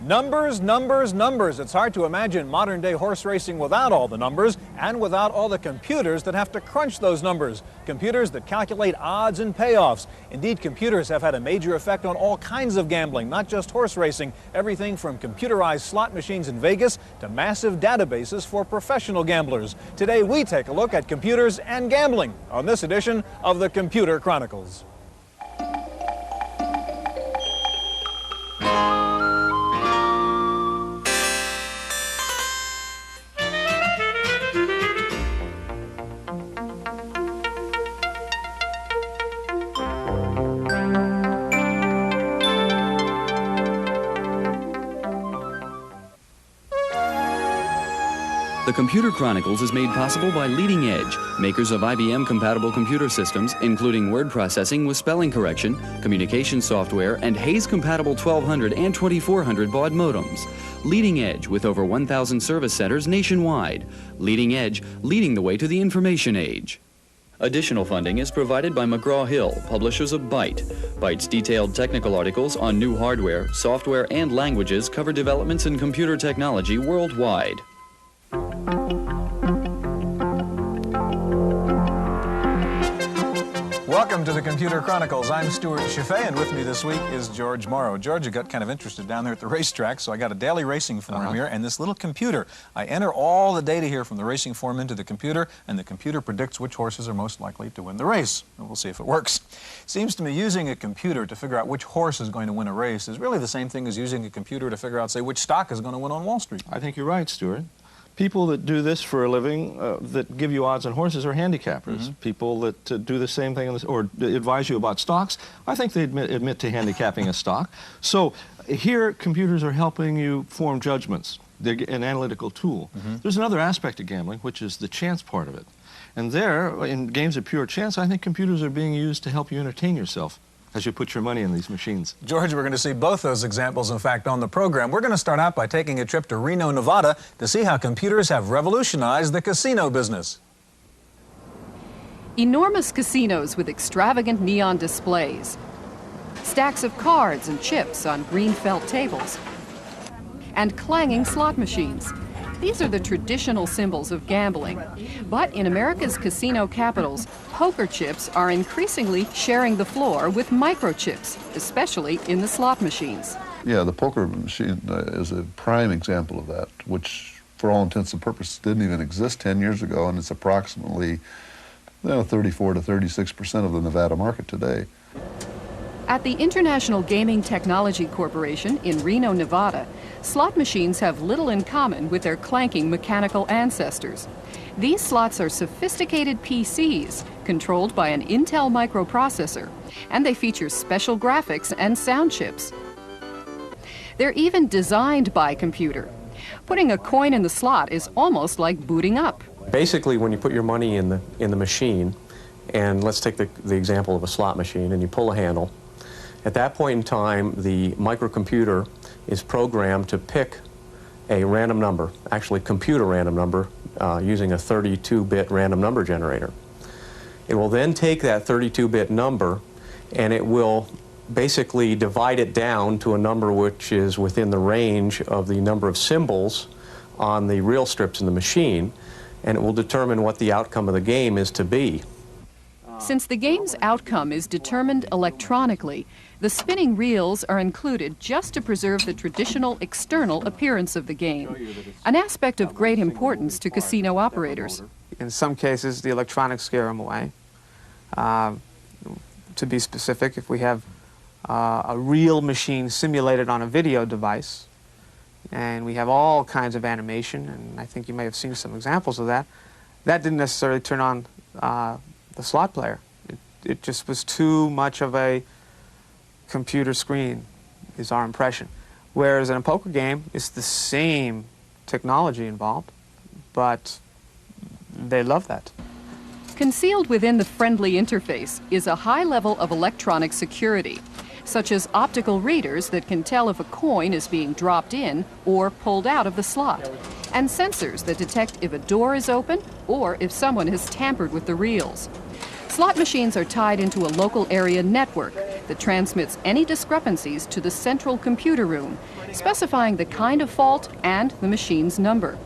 Numbers, numbers, numbers. It's hard to imagine modern-day horse racing without all the numbers and without all the computers that have to crunch those numbers. Computers that calculate odds and payoffs. Indeed, computers have had a major effect on all kinds of gambling, not just horse racing. Everything from computerized slot machines in Vegas to massive databases for professional gamblers. Today, we take a look at computers and gambling on this edition of the Computer Chronicles. The Computer Chronicles is made possible by Leading Edge, makers of IBM-compatible computer systems, including word processing with spelling correction, communication software, and Hayes-compatible 1200 and 2400 baud modems. Leading Edge, with over 1,000 service centers nationwide. Leading Edge, leading the way to the information age. Additional funding is provided by McGraw-Hill, publishers of Byte. Byte's detailed technical articles on new hardware, software, and languages cover developments in computer technology worldwide. Welcome to the Computer Chronicles. I'm Stewart Cheifet, and with me this week is George Morrow. George, you got kind of interested down there at the racetrack, so I got a daily racing form here and this little computer. I enter all the data here from the racing form into the computer, and the computer predicts which horses are most likely to win the race. And we'll see if it works. Seems to me using a computer to figure out which horse is going to win a race is really the same thing as using a computer to figure out, say, which stock is going to win on Wall Street. I think you're right, Stewart. People that do this for a living, that give you odds on horses, are handicappers. People that do the same thing or advise you about stocks, I think they admit to handicapping a stock. So here, computers are helping you form judgments. They're an analytical tool. There's another aspect of gambling, which is the chance part of it. And there, in games of pure chance, I think computers are being used to help you entertain yourself as you put your money in these machines. George, we're going to see both those examples, in fact, on the program. We're going to start out by taking a trip to Reno, Nevada to see how computers have revolutionized the casino business. Enormous casinos with extravagant neon displays, stacks of cards and chips on green felt tables, and clanging slot machines. These are the traditional symbols of gambling. But in America's casino capitals, poker chips are increasingly sharing the floor with microchips, especially in the slot machines. Yeah, the poker machine is a prime example of that, which for all intents and purposes didn't even exist 10 years ago, and it's approximately 34 to 36% of the Nevada market today. At the International Gaming Technology Corporation in Reno, Nevada, slot machines have little in common with their clanking mechanical ancestors. These slots are sophisticated PCs controlled by an Intel microprocessor, and they feature special graphics and sound chips. They're even designed by computer. Putting a coin in the slot is almost like booting up. Basically, when you put your money in the machine, and let's take the example of a slot machine, and you pull a handle, at that point in time, the microcomputer is programmed to pick a random number, actually compute a random number, using a 32-bit random number generator. It will then take that 32-bit number and it will basically divide it down to a number which is within the range of the number of symbols on the real strips in the machine, and it will determine what the outcome of the game is to be. Since the game's outcome is determined electronically, the spinning reels are included just to preserve the traditional external appearance of the game, an aspect of great importance to casino operators. In some cases, the electronics scare them away. To be specific, if we have a real machine simulated on a video device, and we have all kinds of animation, and I think you may have seen some examples of that, that didn't necessarily turn on the slot player. It just was too much of a computer screen, is our impression. Whereas in a poker game, it's the same technology involved, but they love that. Concealed within the friendly interface is a high level of electronic security, such as optical readers that can tell if a coin is being dropped in or pulled out of the slot, and sensors that detect if a door is open or if someone has tampered with the reels. Slot machines are tied into a local area network that transmits any discrepancies to the central computer room, specifying the kind of fault and the machine's number.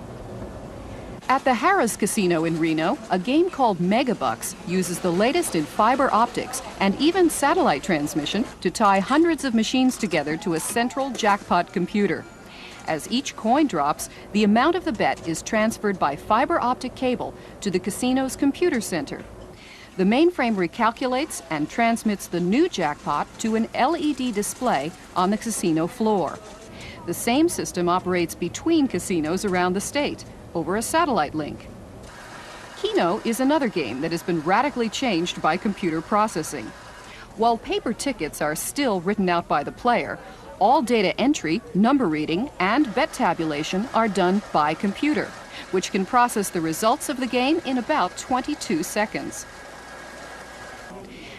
At the Harrah's Casino in Reno, a game called Megabucks uses the latest in fiber optics and even satellite transmission to tie hundreds of machines together to a central jackpot computer. As each coin drops, the amount of the bet is transferred by fiber optic cable to the casino's computer center. The mainframe recalculates and transmits the new jackpot to an LED display on the casino floor. The same system operates between casinos around the state over a satellite link. Keno is another game that has been radically changed by computer processing. While paper tickets are still written out by the player, all data entry, number reading, and bet tabulation are done by computer, which can process the results of the game in about 22 seconds.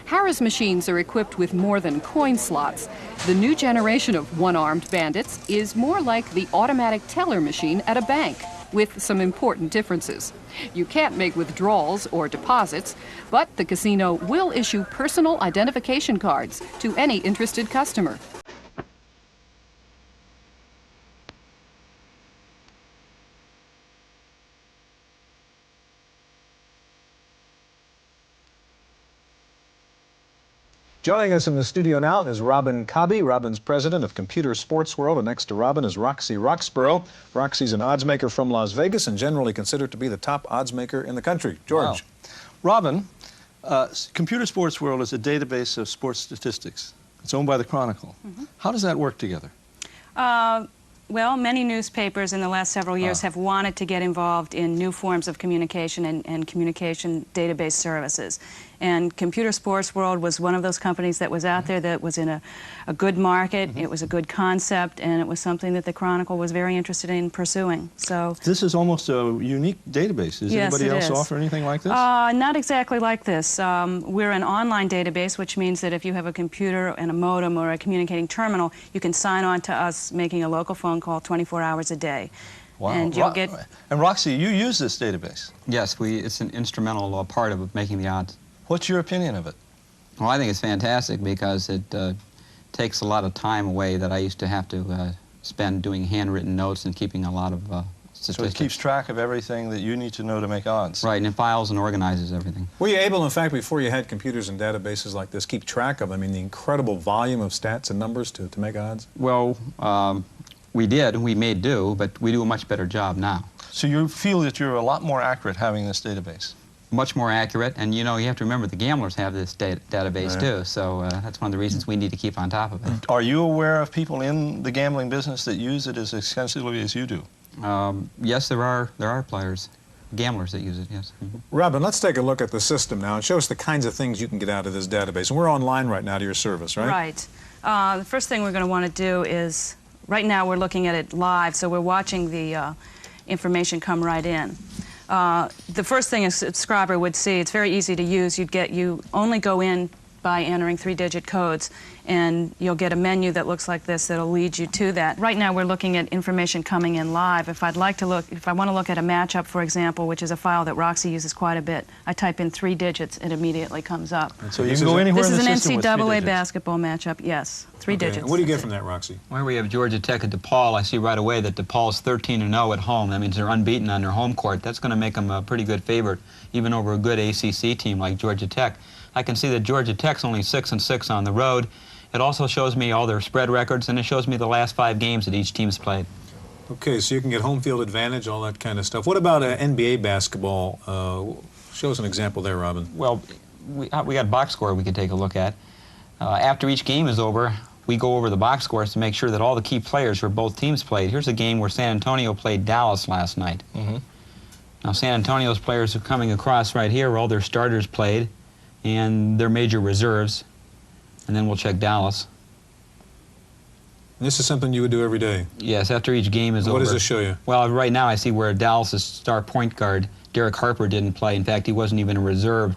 Harrah's machines are equipped with more than coin slots. The new generation of one-armed bandits is more like the automatic teller machine at a bank, with some important differences. You can't make withdrawals or deposits, but the casino will issue personal identification cards to any interested customer. Joining us in the studio now is Robin Cobby. Robin's president of Computer Sports World, and next to Robin is Roxy Roxborough. Roxy's an odds maker from Las Vegas and generally considered to be the top odds maker in the country. George. Wow. Robin, Computer Sports World is a database of sports statistics. It's owned by the Chronicle. How does that work together? Well, many newspapers in the last several years have wanted to get involved in new forms of communication and communication database services. And Computer Sports World was one of those companies that was out there that was in a good market, it was a good concept, and it was something that the Chronicle was very interested in pursuing. So this is almost a unique database. Does anybody else offer anything like this? Not exactly like this. We're an online database, which means that if you have a computer and a modem or a communicating terminal, you can sign on to us making a local phone call 24 hours a day. Wow. And you'll get... And Roxy, you use this database. Yes, it's an instrumental part of making the odds. What's your opinion of it? Well, I think it's fantastic because it takes a lot of time away that I used to have to spend doing handwritten notes and keeping a lot of statistics. So it keeps track of everything that you need to know to make odds. Right, and it files and organizes everything. Were you able, in fact, before you had computers and databases like this, keep track of, I mean, the incredible volume of stats and numbers to make odds? Well, we did, we made do, but we do a much better job now. So you feel that you're a lot more accurate having this database? Much more accurate, and you know, you have to remember the gamblers have this database too, so that's one of the reasons we need to keep on top of it. Are you aware of people in the gambling business that use it as extensively as you do? Yes, there are players, gamblers that use it, yes. Robin, let's take a look at the system now and show us the kinds of things you can get out of this database. And we're online right now to your service, right? Right. The first thing we're going to want to do is, right now we're looking at it live, so we're watching the information come right in. The first thing a subscriber would see, it's very easy to use. You only go in by entering 3-digit codes, and you'll get a menu that looks like this that'll lead you to that. Right now we're looking at information coming in live. If I want to look at a matchup, for example, which is a file that Roxy uses quite a bit, I type in 3 digits, it immediately comes up. So you can go anywhere in the system. This is an with 3 NCAA digits. basketball matchup, yes, 3 digits. What do you get from that, Roxy? Where we have Georgia Tech at DePaul, I see right away that DePaul's 13-0 at home. That means they're unbeaten on their home court. That's going to make them a pretty good favorite, even over a good ACC team like Georgia Tech. I can see that Georgia Tech's only 6-6 on the road. It also shows me all their spread records, and it shows me the last 5 games that each team's played. Okay, so you can get home field advantage, all that kind of stuff. What about NBA basketball? Show us an example there, Robin. Well, we got box score we could take a look at. After each game is over, we go over the box scores to make sure that all the key players for both teams played. Here's a game where San Antonio played Dallas last night. Now, San Antonio's players are coming across right here where all their starters played and their major reserves. And then we'll check Dallas. And this is something you would do every day? Yes, after each game is over. What does this show you? Well, right now I see where Dallas's star point guard, Derek Harper, didn't play. In fact, he wasn't even a reserve.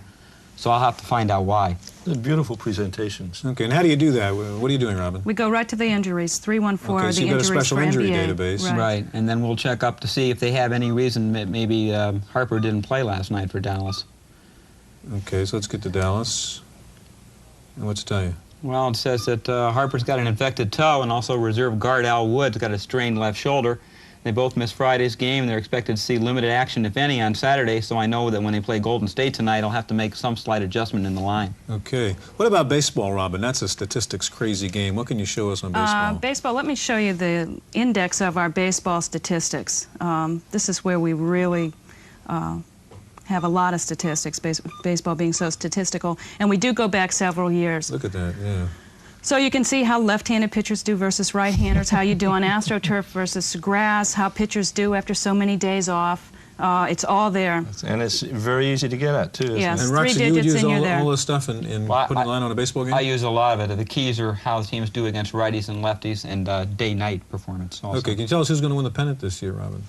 So I'll have to find out why. They're beautiful presentations. Okay, and how do you do that? What are you doing, Robin? We go right to the injuries, 314, okay, so the you've got a injuries special for injury NBA. database. Right, and then we'll check up to see if they have any reason that maybe Harper didn't play last night for Dallas. Okay, so let's get to Dallas. And what's it tell you? Well, it says that Harper's got an infected toe, and also reserve guard Al Wood's got a strained left shoulder. They both missed Friday's game. They're expected to see limited action, if any, on Saturday, so I know that when they play Golden State tonight, I'll have to make some slight adjustment in the line. Okay. What about baseball, Robin? That's a statistics crazy game. What can you show us on baseball? Baseball, let me show you the index of our baseball statistics. This is where we really have a lot of statistics, baseball being so statistical, and we do go back several years. Look at that, yeah. So you can see how left-handed pitchers do versus right-handers, how you do on AstroTurf versus grass, how pitchers do after so many days off. It's all there. And it's very easy to get at, too, isn't Yes. it? And Three Roxy, you would digits use and you're there. all this stuff in putting a line on a baseball game? I use a lot of it. The keys are how teams do against righties and lefties, and day-night performance also. Okay, can you tell us who's going to win the pennant this year, Robin?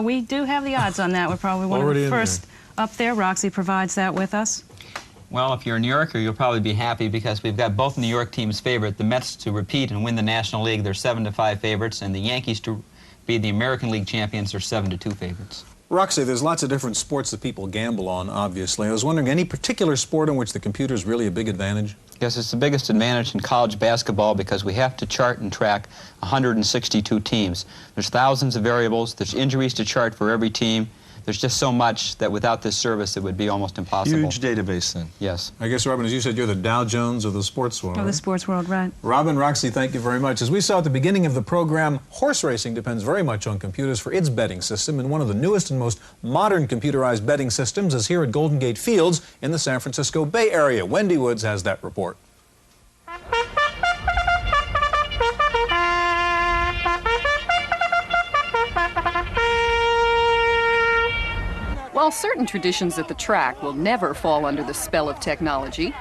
We do have the odds on that. We're probably one of Already the in first up there. Roxy provides that with us. Well, if you're a New Yorker, you'll probably be happy because we've got both New York teams favorite. The Mets to repeat and win the National League, they're 7-5 favorites, and the Yankees to be the American League champions, they're 7-2 favorites. Roxy, there's lots of different sports that people gamble on, obviously. I was wondering, any particular sport in which the computer is really a big advantage? Yes, it's the biggest advantage in college basketball because we have to chart and track 162 teams. There's thousands of variables. There's injuries to chart for every team. There's just so much that without this service, it would be almost impossible. Huge database, then. Yes. I guess, Robin, as you said, you're the Dow Jones of the sports world. Of the sports world, right. Robin, Roxy, thank you very much. As we saw at the beginning of the program, horse racing depends very much on computers for its betting system, and one of the newest and most modern computerized betting systems is here at Golden Gate Fields in the San Francisco Bay Area. Wendy Woods has that report. While certain traditions at the track will never fall under the spell of technology,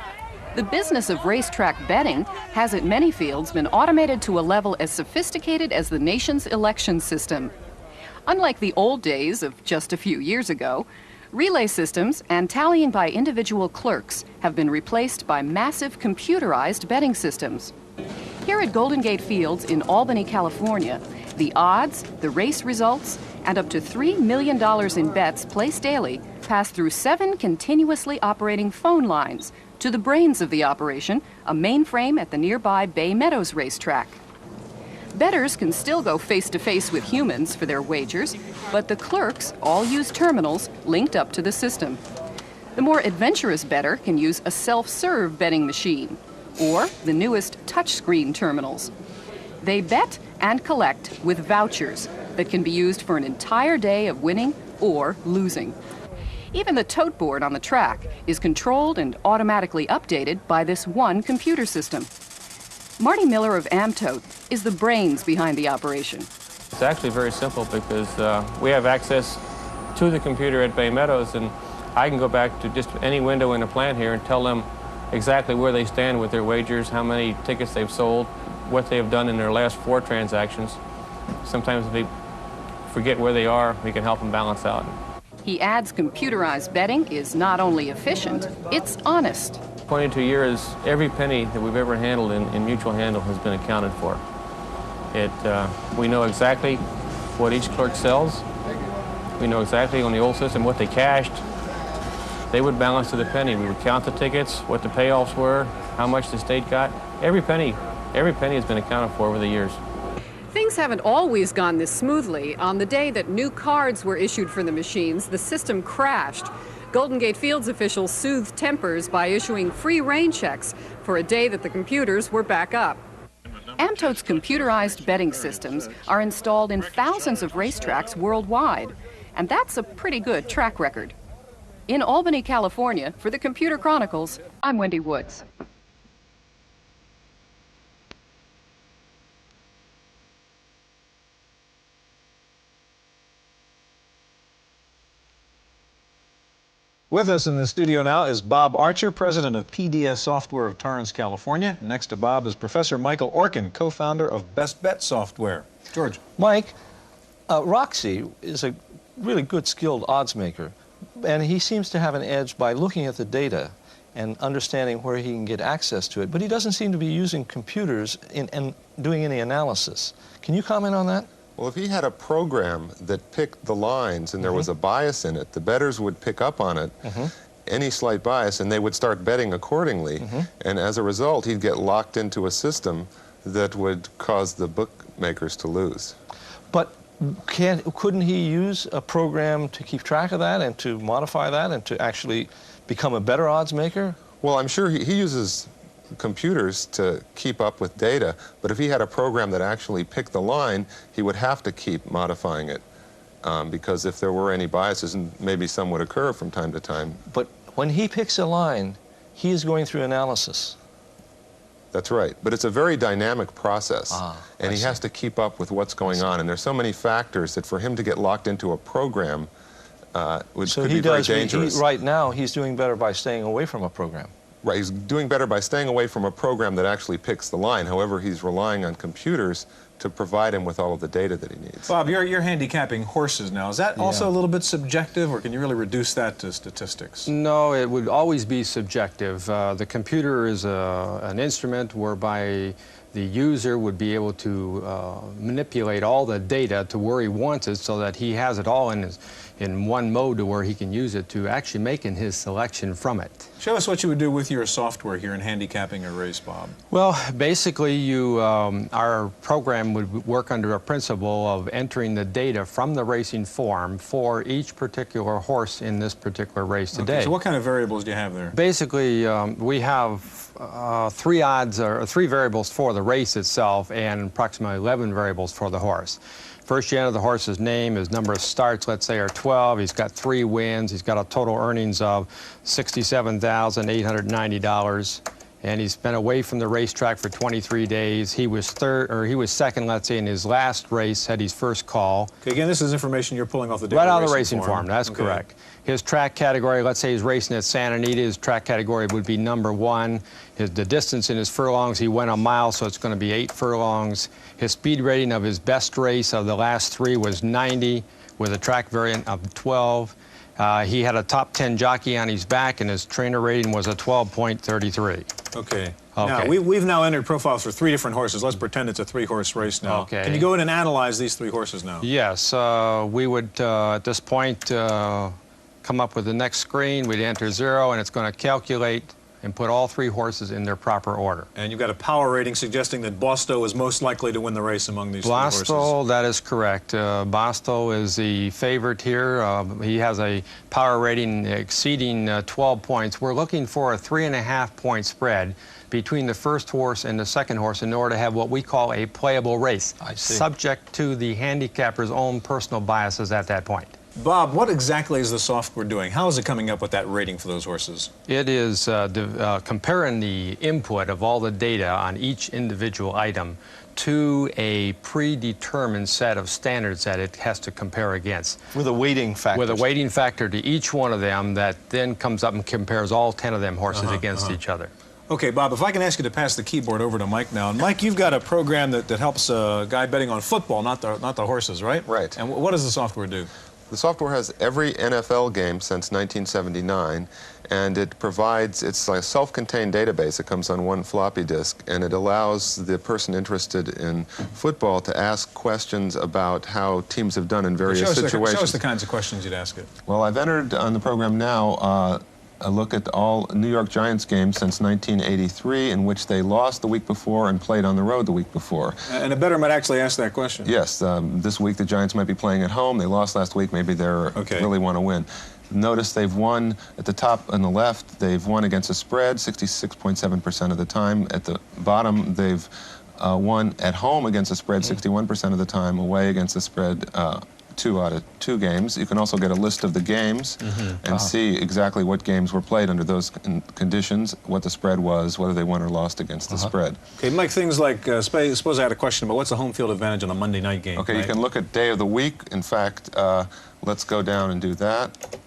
the business of racetrack betting has at many fields been automated to a level as sophisticated as the nation's election system. Unlike the old days of just a few years ago, relay systems and tallying by individual clerks have been replaced by massive computerized betting systems. Here at Golden Gate Fields in Albany, California, the odds, the race results, and up to $3 million in bets placed daily pass through 7 continuously operating phone lines to the brains of the operation, a mainframe at the nearby Bay Meadows racetrack. Bettors can still go face-to-face with humans for their wagers, but the clerks all use terminals linked up to the system. The more adventurous bettor can use a self-serve betting machine, or the newest touchscreen terminals. They bet and collect with vouchers that can be used for an entire day of winning or losing. Even the tote board on the track is controlled and automatically updated by this one computer system. Marty Miller of Amtote is the brains behind the operation. It's actually very simple because we have access to the computer at Bay Meadows, and I can go back to just any window in the plant here and tell them exactly where they stand with their wagers, how many tickets they've sold, what they've done in their last 4 transactions. Sometimes if they forget where they are, we can help them balance out. He adds computerized betting is not only efficient, it's honest. 22 years, every penny that we've ever handled in mutual handle has been accounted for. We know exactly what each clerk sells. We know exactly on the old system what they cashed. They would balance to the penny. We would count the tickets, what the payoffs were, how much the state got. Every penny has been accounted for over the years. Things haven't always gone this smoothly. On the day that new cards were issued for the machines, the system crashed. Golden Gate Fields officials soothed tempers by issuing free rain checks for a day that the computers were back up. Amtote's computerized betting systems are installed in thousands of racetracks worldwide, and that's a pretty good track record. In Albany, California, for the Computer Chronicles, I'm Wendy Woods. With us in the studio now is Bob Archer, president of PDS Software of Torrance, California. Next to Bob is Professor Michael Orkin, co-founder of Best Bet Software. George. Mike, Roxy is a really good, skilled odds maker, and he seems to have an edge by looking at the data and understanding where he can get access to it, but he doesn't seem to be using computers and doing any analysis. Can you comment on that? Well, if he had a program that picked the lines and there was a bias in it, the bettors would pick up on it any slight bias, and they would start betting accordingly. And as a result, he'd get locked into a system that would cause the bookmakers to lose. But couldn't he use a program to keep track of that and to modify that and to actually become a better odds maker? Well, I'm sure he uses computers to keep up with data, but if he had a program that actually picked the line, he would have to keep modifying it, because if there were any biases, and maybe some would occur from time to time. But when he picks a line, he is going through analysis. That's right, but it's a very dynamic process, and he has to keep up with what's going on, and there's so many factors that for him to get locked into a program could be very dangerous. Right now, he's doing better by staying away from a program. Right, he's doing better by staying away from a program that actually picks the line. However, he's relying on computers to provide him with all of the data that he needs. Bob, you're handicapping horses now. Is that also a little bit subjective, or can you really reduce that to statistics? No, it would always be subjective. The computer is an instrument whereby the user would be able to manipulate all the data to where he wants it, so that he has it all in one mode to where he can use it to actually making his selection from it. Show us what you would do with your software here in handicapping a race, Bob. Well, basically, our program would work under a principle of entering the data from the racing form for each particular horse in this particular race today. Okay, so what kind of variables do you have there? Basically, we have three variables for the race itself and approximately 11 variables for the horse. First, you enter the horse's name. His number of starts, let's say, are 12. He's got 3 wins. He's got a total earnings of $67,890. And he's been away from the racetrack for 23 days. He was second, let's say, in his last race, had his first call. Okay, again, this is information you're pulling off the right out of the racing form. That's correct. His track category, let's say he's racing at Santa Anita, his track category would be number 1. The distance in his furlongs, he went a mile, so it's going to be 8 furlongs. His speed rating of his best race of the last 3 was 90, with a track variant of 12. He had a top 10 jockey on his back, and his trainer rating was a 12.33. Okay. Now, we've now entered profiles for 3 different horses. Let's pretend it's a 3-horse race now. Okay. Can you go in and analyze these 3 horses now? Yes. We would, at this point, come up with the next screen. We'd enter 0, and it's going to calculate and put all 3 horses in their proper order. And you've got a power rating suggesting that Bosto is most likely to win the race among these 3 horses. Bosto, that is correct. Bosto is the favorite here. He has a power rating exceeding 12 points. We're looking for a 3.5-point spread between the first horse and the second horse in order to have what we call a playable race, subject to the handicapper's own personal biases at that point. Bob, what exactly is the software doing? How is it coming up with that rating for those horses? It is comparing the input of all the data on each individual item to a predetermined set of standards that it has to compare against. With a weighting factor. With a weighting factor to each one of them that then comes up and compares all 10 of them horses against each other. Okay, Bob, if I can ask you to pass the keyboard over to Mike now. And Mike, you've got a program that helps a guy betting on football, not the horses, right? Right. And what does the software do? The software has every NFL game since 1979, and it provides, it's like a self-contained database. It comes on one floppy disk, and it allows the person interested in football to ask questions about how teams have done in various situations. Show us the kinds of questions you'd ask it. Well, I've entered on the program now a look at all New York Giants games since 1983, in which they lost the week before and played on the road the week before. And a bettor might actually ask that question. Yes. This week the Giants might be playing at home. They lost last week. Maybe they really want to win. Notice they've won at the top on the left. They've won against a spread 66.7% of the time. At the bottom, they've won at home against a spread 61% of the time, away against the spread 2 out of 2 games. You can also get a list of the games and see exactly what games were played under those conditions, what the spread was, whether they won or lost against the spread. Okay, Mike, things like, suppose I had a question about what's the home field advantage on a Monday night game? Okay, right? You can look at day of the week. In fact, let's go down and do that.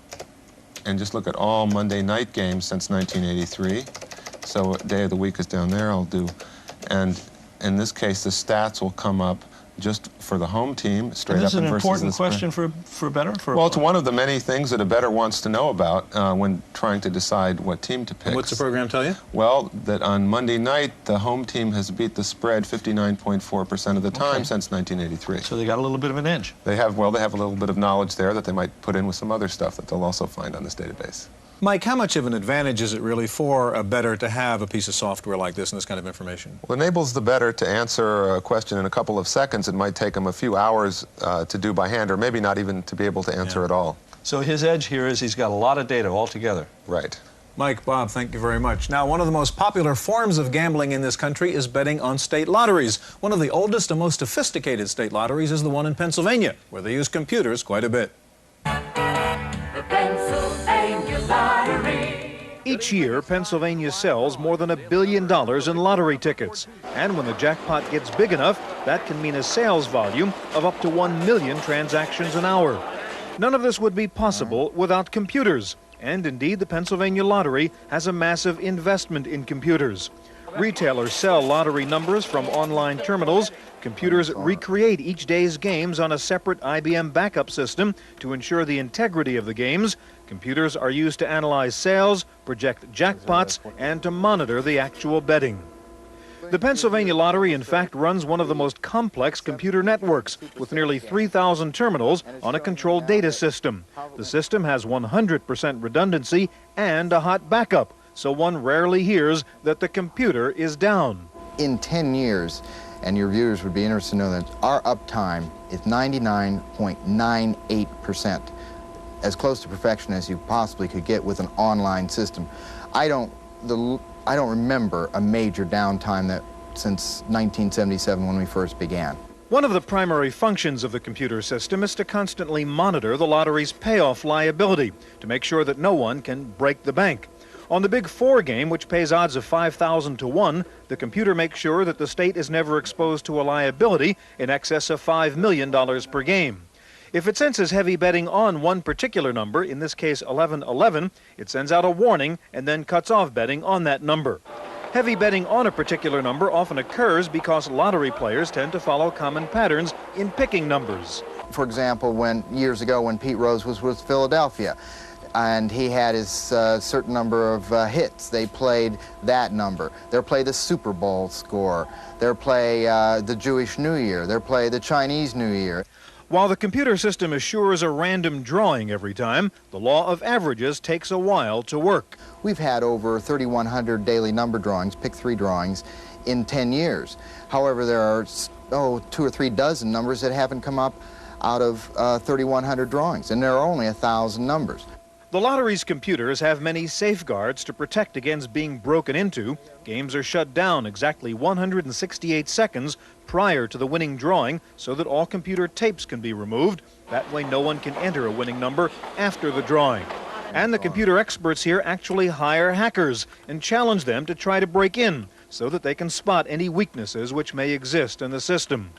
And just look at all Monday night games since 1983. So day of the week is down there. I'll do, and in this case, the stats will come up just for the home team, straight up and versus the spread. This is an important question for a bettor? Well, it's one of the many things that a bettor wants to know about when trying to decide what team to pick. And what's the program tell you? Well, that on Monday night, the home team has beat the spread 59.4% of the time since 1983. So they got a little bit of an edge. They have, well, they have a little bit of knowledge there that they might put in with some other stuff that they'll also find on this database. Mike, how much of an advantage is it really for a bettor to have a piece of software like this and this kind of information? Well, it enables the bettor to answer a question in a couple of seconds. It might take him a few hours to do by hand, or maybe not even to be able to answer at all. So his edge here is he's got a lot of data altogether. Right. Mike, Bob, thank you very much. Now, one of the most popular forms of gambling in this country is betting on state lotteries. One of the oldest and most sophisticated state lotteries is the one in Pennsylvania, where they use computers quite a bit. The Pennsylvania Lottery. Each year, Pennsylvania sells more than $1 billion in lottery tickets. And when the jackpot gets big enough, that can mean a sales volume of up to 1 million transactions an hour. None of this would be possible without computers. And indeed, the Pennsylvania Lottery has a massive investment in computers. Retailers sell lottery numbers from online terminals. Computers recreate each day's games on a separate IBM backup system to ensure the integrity of the games. Computers are used to analyze sales, project jackpots, and to monitor the actual betting. The Pennsylvania Lottery, in fact, runs one of the most complex computer networks, with nearly 3,000 terminals on a controlled data system. The system has 100% redundancy and a hot backup, so one rarely hears that the computer is down. In 10 years, and your viewers would be interested to know that our uptime is 99.98%, as close to perfection as you possibly could get with an online system. I don't remember a major downtime since 1977 when we first began. One of the primary functions of the computer system is to constantly monitor the lottery's payoff liability to make sure that no one can break the bank. On the Big 4 game, which pays odds of 5,000 to 1, the computer makes sure that the state is never exposed to a liability in excess of $5 million per game. If it senses heavy betting on one particular number, in this case 1111, it sends out a warning and then cuts off betting on that number. Heavy betting on a particular number often occurs because lottery players tend to follow common patterns in picking numbers. For example, years ago when Pete Rose was with Philadelphia, and he had his certain number of hits, they played that number. They'll play the Super Bowl score. They'll play the Jewish New Year. They'll play the Chinese New Year. While the computer system assures a random drawing every time, the law of averages takes a while to work. We've had over 3,100 daily number drawings, pick 3 drawings, in 10 years. However, there are 2 or 3 dozen numbers that haven't come up out of 3,100 drawings, and there are only 1,000 numbers. The lottery's computers have many safeguards to protect against being broken into. Games are shut down exactly 168 seconds prior to the winning drawing so that all computer tapes can be removed. That way no one can enter a winning number after the drawing. And the computer experts here actually hire hackers and challenge them to try to break in so that they can spot any weaknesses which may exist in the system.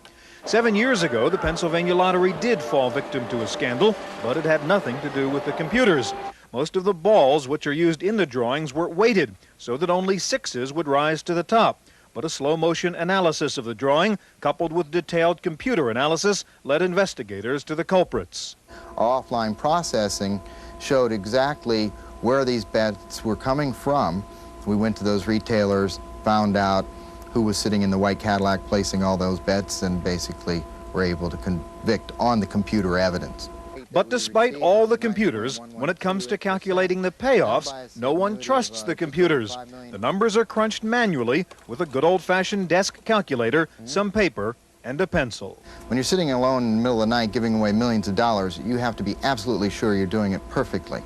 7 years ago, the Pennsylvania Lottery did fall victim to a scandal, but it had nothing to do with the computers. Most of the balls which are used in the drawings were weighted so that only 6s would rise to the top. But a slow-motion analysis of the drawing, coupled with detailed computer analysis, led investigators to the culprits. Our offline processing showed exactly where these bets were coming from. We went to those retailers, found out who was sitting in the white Cadillac placing all those bets, and basically were able to convict on the computer evidence. But despite all the computers, when it comes to calculating the payoffs, no one trusts the computers. The numbers are crunched manually with a good old-fashioned desk calculator, some paper, and a pencil. When you're sitting alone in the middle of the night giving away millions of dollars, you have to be absolutely sure you're doing it perfectly.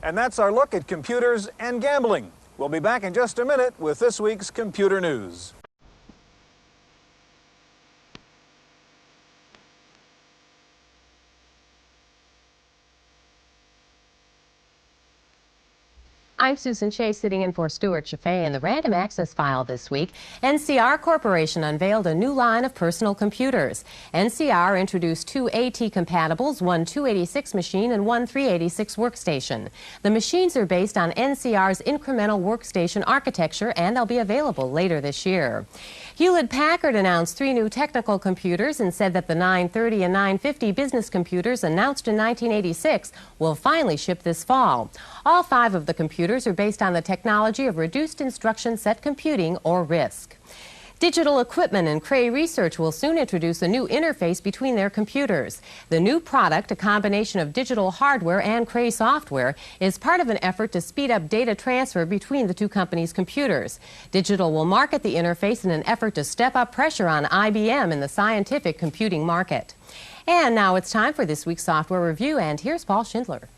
And that's our look at computers and gambling. We'll be back in just a minute with this week's Computer News. I'm Susan Shea, sitting in for Stewart Cheifet. In the Random Access File this week, NCR Corporation unveiled a new line of personal computers. NCR introduced 2 AT-compatibles, one 286 machine and one 386 workstation. The machines are based on NCR's incremental workstation architecture, and they'll be available later this year. Hewlett-Packard announced 3 new technical computers and said that the 930 and 950 business computers announced in 1986 will finally ship this fall. All 5 of the computers are based on the technology of reduced instruction set computing, or RISC. Digital Equipment and Cray Research will soon introduce a new interface between their computers. The new product, a combination of digital hardware and Cray software, is part of an effort to speed up data transfer between the two companies' computers. Digital will market the interface in an effort to step up pressure on IBM in the scientific computing market. And now it's time for this week's software review, and here's Paul Schindler.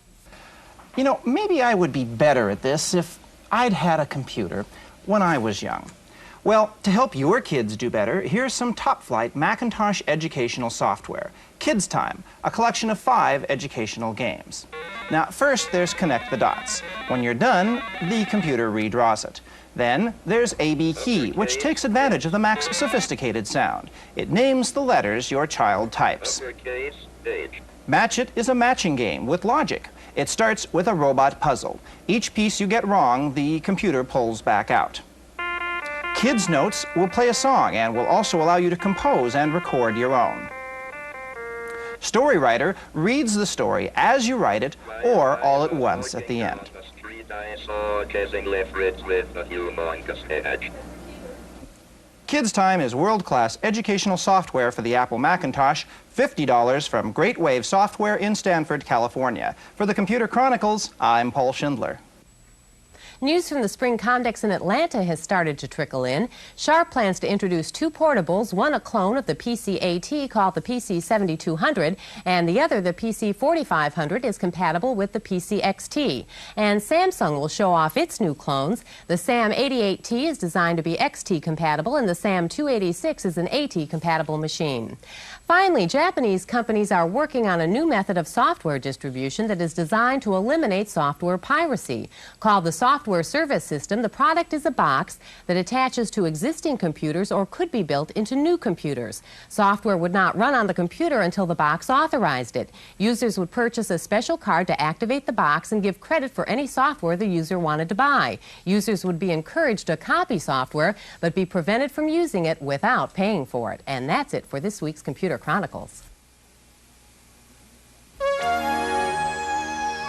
You know, maybe I would be better at this if I'd had a computer when I was young. Well, to help your kids do better, here's some top-flight Macintosh educational software. Kids Time, a collection of 5 educational games. Now, first there's Connect the Dots. When you're done, the computer redraws it. Then there's AB Key, which takes advantage of the Mac's sophisticated sound. It names the letters your child types. Match It is a matching game with logic. It starts with a robot puzzle. Each piece you get wrong, the computer pulls back out. Kids Notes will play a song and will also allow you to compose and record your own. Story Writer reads the story as you write it or all at once at the end. Kids Time is world-class educational software for the Apple Macintosh, $50 from Great Wave Software in Stanford, California. For the Computer Chronicles, I'm Paul Schindler. News from the Spring Comdex in Atlanta has started to trickle in. Sharp plans to introduce 2 portables, one a clone of the PC-AT called the PC-7200, and the other, the PC-4500, is compatible with the PC-XT. And Samsung will show off its new clones. The SAM-88T is designed to be XT compatible, and the SAM-286 is an AT compatible machine. Finally, Japanese companies are working on a new method of software distribution that is designed to eliminate software piracy. Called the Software Service System, the product is a box that attaches to existing computers or could be built into new computers. Software would not run on the computer until the box authorized it. Users would purchase a special card to activate the box and give credit for any software the user wanted to buy. Users would be encouraged to copy software, but be prevented from using it without paying for it. And that's it for this week's Computer Chronicles.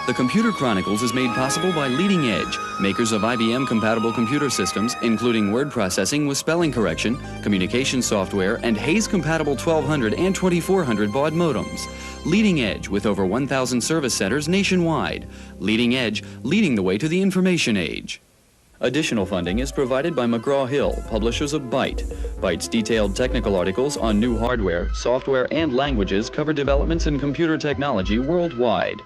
The Computer Chronicles is made possible by Leading Edge, makers of IBM-compatible computer systems, including word processing with spelling correction, communication software, and Hayes-compatible 1200 and 2400 baud modems. Leading Edge, with over 1,000 service centers nationwide. Leading Edge, leading the way to the information age. Additional funding is provided by McGraw-Hill, publishers of Byte. Byte's detailed technical articles on new hardware, software, and languages cover developments in computer technology worldwide.